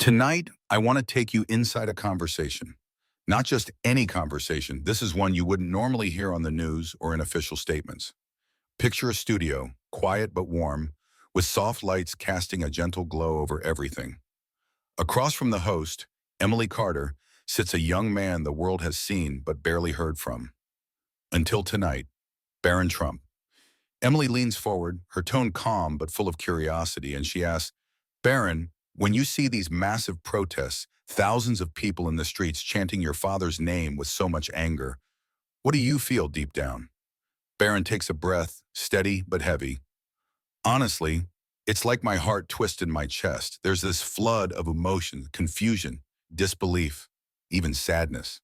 Tonight, I want to take you inside a conversation. Not just any conversation. This is one you wouldn't normally hear on the news or in official statements. Picture a studio, quiet but warm, with soft lights casting a gentle glow over everything. Across from the host, Emily Carter, sits a young man the world has seen but barely heard from. Until tonight, Barron Trump. Emily leans forward, her tone calm but full of curiosity, and she asks, Barron, when you see these massive protests, thousands of people in the streets chanting your father's name with so much anger, what do you feel deep down? Barron takes a breath, steady but heavy. Honestly, it's like my heart twists in my chest. There's this flood of emotion, confusion, disbelief, even sadness.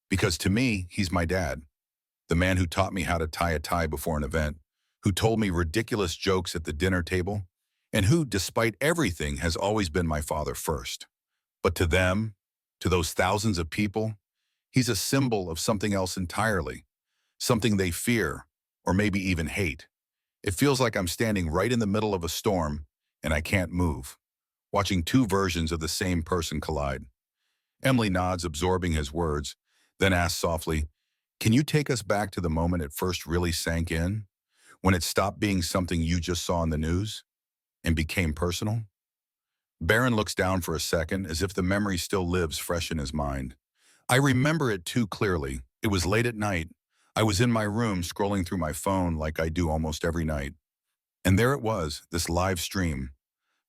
Because to me, he's my dad, the man who taught me how to tie a tie before an event, who told me ridiculous jokes at the dinner table, and who, despite everything, has always been my father first. But to them, to those thousands of people, he's a symbol of something else entirely, something they fear, or maybe even hate. It feels like I'm standing right in the middle of a storm, and I can't move, watching two versions of the same person collide. Emily nods, absorbing his words, then asks softly, can you take us back to the moment it first really sank in? When it stopped being something you just saw in the news and became personal? Barron looks down for a second, as if the memory still lives fresh in his mind. I remember it too clearly. It was late at night. I was in my room scrolling through my phone like I do almost every night. And there it was, this live stream.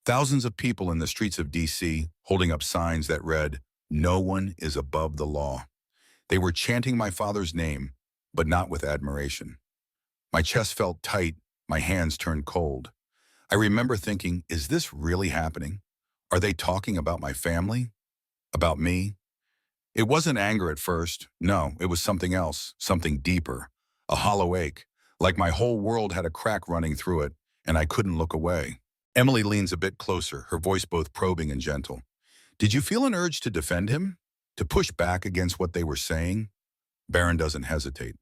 Thousands of people in the streets of DC holding up signs that read, "No one is above the law." They were chanting my father's name, but not with admiration. My chest felt tight, my hands turned cold. I remember thinking, is this really happening? Are they talking about my family? About me? It wasn't anger at first. No, it was something else, something deeper. A hollow ache, like my whole world had a crack running through it, and I couldn't look away. Emily leans a bit closer, her voice both probing and gentle. Did you feel an urge to defend him? To push back against what they were saying? Barron doesn't hesitate.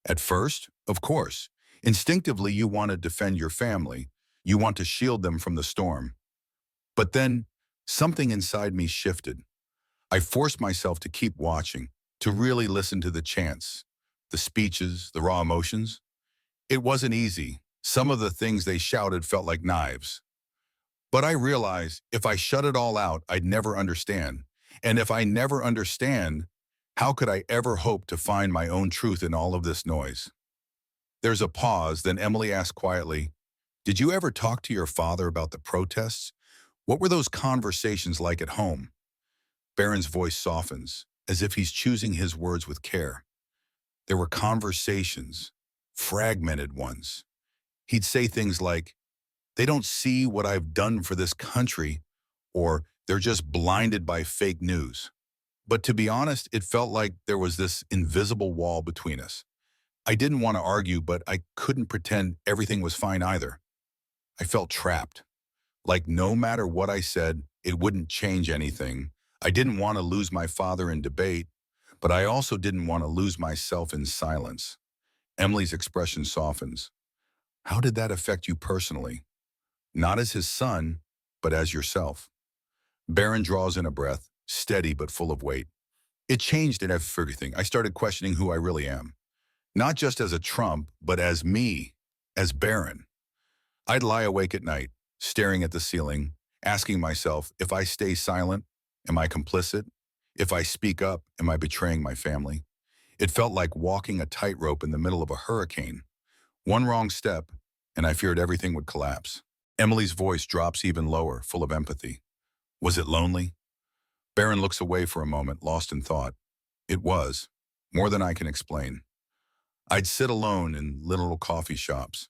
At first, of course. Instinctively, you want to defend your family. You want to shield them from the storm. But then, something inside me shifted. I forced myself to keep watching, to really listen to the chants, the speeches, the raw emotions. It wasn't easy. Some of the things they shouted felt like knives. But I realized if I shut it all out, I'd never understand. And if I never understand, how could I ever hope to find my own truth in all of this noise? There's a pause, then Emily asks quietly, did you ever talk to your father about the protests? What were those conversations like at home? Barron's voice softens, as if he's choosing his words with care. There were conversations, fragmented ones. He'd say things like, they don't see what I've done for this country, or they're just blinded by fake news. But to be honest, it felt like there was this invisible wall between us. I didn't want to argue, but I couldn't pretend everything was fine either. I felt trapped. Like no matter what I said, it wouldn't change anything. I didn't want to lose my father in debate, but I also didn't want to lose myself in silence. Emily's expression softens. How did that affect you personally? Not as his son, but as yourself. Barron draws in a breath, steady but full of weight. It changed in everything. I started questioning who I really am. Not just as a Trump, but as me, as Barron. I'd lie awake at night, staring at the ceiling, asking myself, if I stay silent, am I complicit? If I speak up, am I betraying my family? It felt like walking a tightrope in the middle of a hurricane. One wrong step, and I feared everything would collapse. Emily's voice drops even lower, full of empathy. Was it lonely? Barron looks away for a moment, lost in thought. It was, more than I can explain. I'd sit alone in little coffee shops,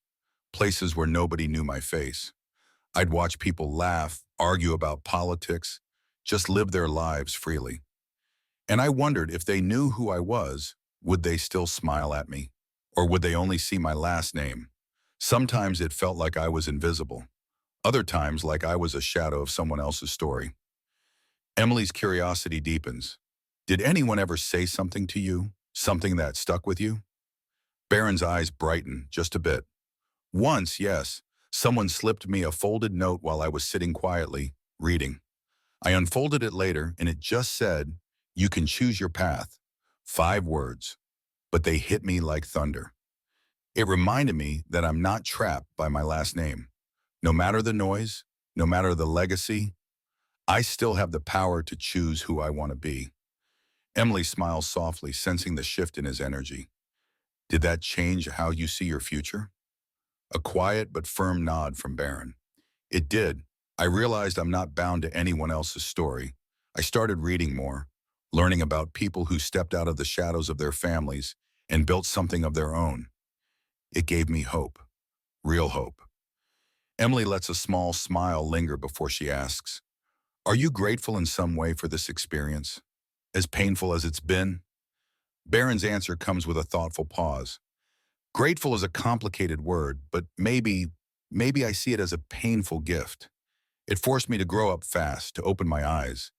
places where nobody knew my face. I'd watch people laugh, argue about politics, just live their lives freely. And I wondered if they knew who I was, would they still smile at me? Or would they only see my last name? Sometimes it felt like I was invisible. Other times like I was a shadow of someone else's story. Emily's curiosity deepens. Did anyone ever say something to you? Something that stuck with you? Barron's eyes brighten just a bit. Once, yes, someone slipped me a folded note while I was sitting quietly, reading. I unfolded it later, and it just said, "You can choose your path." 5 words, but they hit me like thunder. It reminded me that I'm not trapped by my last name. No matter the noise, no matter the legacy, I still have the power to choose who I want to be. Emily smiles softly, sensing the shift in his energy. Did that change how you see your future? A quiet but firm nod from Barron. It did. I realized I'm not bound to anyone else's story. I started reading more, learning about people who stepped out of the shadows of their families and built something of their own. It gave me hope, real hope. Emily lets a small smile linger before she asks, "Are you grateful in some way for this experience? As painful as it's been?" Barron's answer comes with a thoughtful pause. Grateful is a complicated word, but maybe I see it as a painful gift. It forced me to grow up fast, to open my eyes.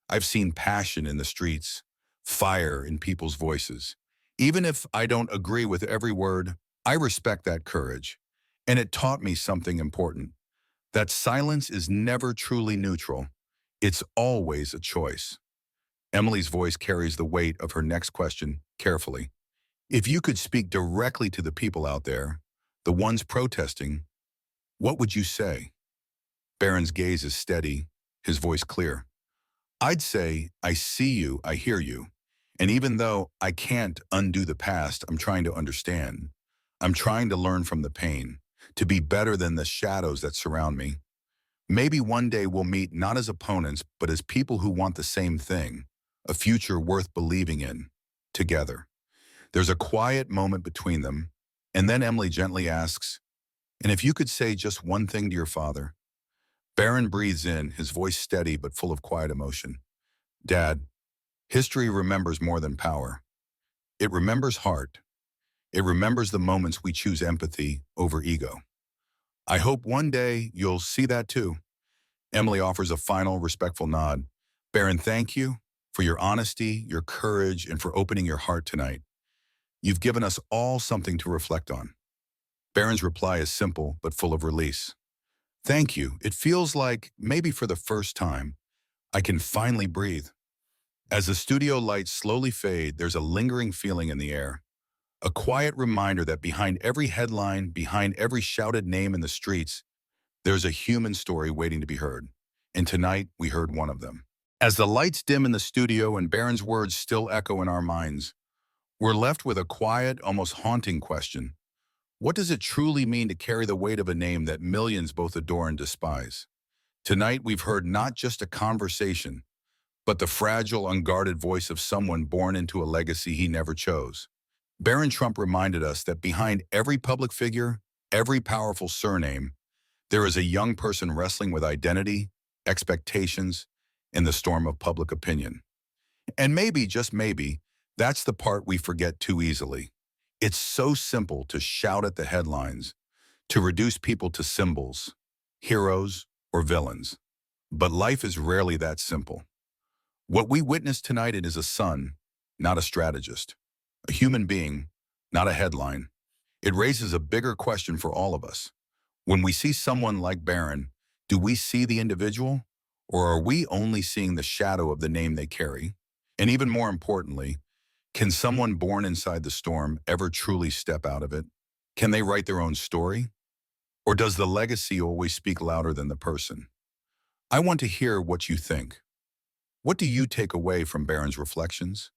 I've seen passion in the streets, fire in people's voices. Even if I don't agree with every word, I respect that courage. And it taught me something important, that silence is never truly neutral. It's always a choice. Emily's voice carries the weight of her next question carefully. If you could speak directly to the people out there, the ones protesting, what would you say? Barron's gaze is steady, his voice clear. I'd say, I see you, I hear you. And even though I can't undo the past, I'm trying to understand. I'm trying to learn from the pain, to be better than the shadows that surround me. Maybe one day we'll meet not as opponents, but as people who want the same thing, a future worth believing in, together. There's a quiet moment between them, and then Emily gently asks, "And if you could say just one thing to your father?" Barron breathes in, his voice steady but full of quiet emotion. "Dad, history remembers more than power. It remembers heart. It remembers the moments we choose empathy over ego. I hope one day you'll see that too." Emily offers a final, respectful nod. "Barron, thank you for your honesty, your courage, and for opening your heart tonight. You've given us all something to reflect on." Barron's reply is simple but full of release. "Thank you. It feels like, maybe for the first time, I can finally breathe." As the studio lights slowly fade, there's a lingering feeling in the air. A quiet reminder that behind every headline, behind every shouted name in the streets, there's a human story waiting to be heard. And tonight, we heard one of them. As the lights dim in the studio and Barron's words still echo in our minds, we're left with a quiet, almost haunting question. What does it truly mean to carry the weight of a name that millions both adore and despise? Tonight, we've heard not just a conversation, but the fragile, unguarded voice of someone born into a legacy he never chose. Barron Trump reminded us that behind every public figure, every powerful surname, there is a young person wrestling with identity, expectations, and the storm of public opinion. And maybe, just maybe, that's the part we forget too easily. It's so simple to shout at the headlines, to reduce people to symbols, heroes, or villains. But life is rarely that simple. What we witnessed tonight is a son, not a strategist, a human being, not a headline. It raises a bigger question for all of us. When we see someone like Barron, do we see the individual, or are we only seeing the shadow of the name they carry? And even more importantly, can someone born inside the storm ever truly step out of it? Can they write their own story? Or does the legacy always speak louder than the person? I want to hear what you think. What do you take away from Barron's reflections?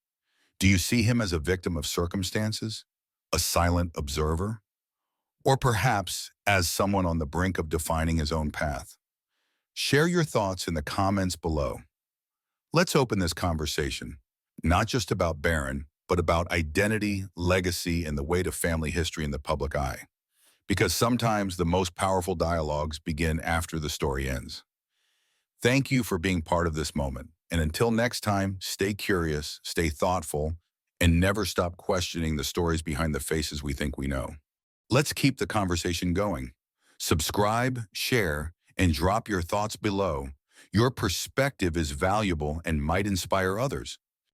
Do you see him as a victim of circumstances, a silent observer, or perhaps as someone on the brink of defining his own path? Share your thoughts in the comments below. Let's open this conversation, not just about Barron, but about identity, legacy, and the weight of family history in the public eye. Because sometimes the most powerful dialogues begin after the story ends. Thank you for being part of this moment. And until next time, stay curious, stay thoughtful, and never stop questioning the stories behind the faces we think we know. Let's keep the conversation going. Subscribe, share, and drop your thoughts below. Your perspective is valuable and might inspire others.